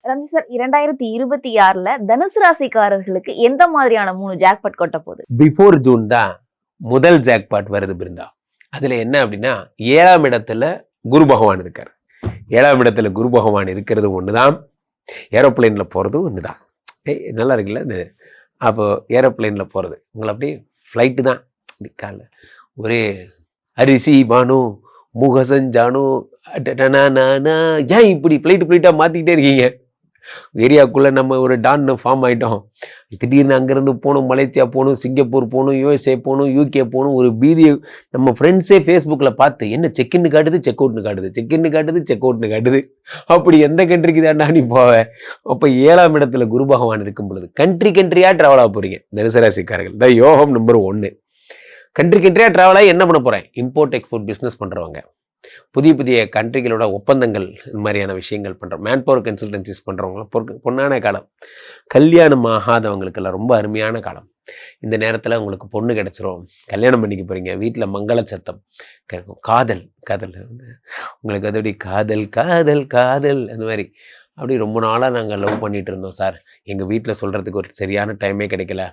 Ranjith sir 2026ல தனுசு ராசிக்காரர்களுக்கு எந்த மாதிரியான 3 ஜாக்பாட் கொட்ட போகுது? பிஃபோர் ஜூன் தான் முதல் ஜாக்பாட் வருது பிருந்தா. அதுல என்ன அப்படின்னா 7ஆம் இடத்துல குரு பகவான் இருக்கார். 7ஆம் இடத்துல குரு பகவான் இருக்கிறது ஒண்ணுதான், ஏரோப்ளைன்ல போறது ஒண்ணுதான். நல்லா இருக்குல்ல இது? அப்போ ஏரோப்ளைன்ல போறது உங்களை அப்படியே ஃப்ளைட்டு தான். கால ஒரே அரிசி பானு முகசஞ்சானு ஏன் இப்படி ஃப்ளைட்டா மாத்திக்கிட்டே இருக்கீங்க? ஏரியாவுக்குள்ளே நம்ம ஒரு டான்னு ஃபார்ம் ஆகிட்டோம். திடீர்னு அங்கேருந்து போகணும், மலேசியா போகணும், சிங்கப்பூர் போகணும், யூஎஸ்ஏ போகணும், யூகே போகணும். ஒரு பீதியை நம்ம ஃப்ரெண்ட்ஸே ஃபேஸ்புக்கில் பார்த்து என்ன செக்இன்னு காட்டுது, செக் அவுட்னு காட்டுது, செக்இன்னு காட்டுது, செக் அவுட்னு காட்டுது. அப்படி எந்த கண்ட்ரிக்கு தாண்டா நீ போவேன்? அப்போ 7ஆம் இடத்துல குரு பகவான் இருக்கும் பொழுது கண்ட்ரியாக ட்ராவல் ஆக போகிறீங்க தனுசு ராசிக்காரர்கள். தான் யோகம் நம்பர் 1. கண்ட்ரியாக ட்ராவல் ஆகி என்ன பண்ண போகிறேன்? இம்போர்ட் எக்ஸ்போர்ட் பிஸ்னஸ் பண்ணுறவங்க, புதிய கண்ட்ரிகளோட ஒப்பந்தங்கள், இந்த மாதிரியான விஷயங்கள் பண்ணுறோம், மேன் பவர் கன்சல்டன்சிஸ் பண்ணுறவங்க பொண்ணான காலம். கல்யாணம் ஆகாதவங்களுக்கெல்லாம் ரொம்ப அருமையான காலம். இந்த நேரத்தில் உங்களுக்கு பொண்ணு கிடச்சிரும், கல்யாணம் பண்ணிக்க போகிறீங்க, வீட்டில் மங்கள சத்தம் கிடைக்கும். காதல் உங்களுக்கு அதோடைய காதல் அந்த மாதிரி அப்படி ரொம்ப நாளாக நாங்கள் லவ் பண்ணிகிட்டு இருந்தோம் சார், எங்கள் வீட்டில் சொல்கிறதுக்கு ஒரு சரியான டைமே கிடைக்கல,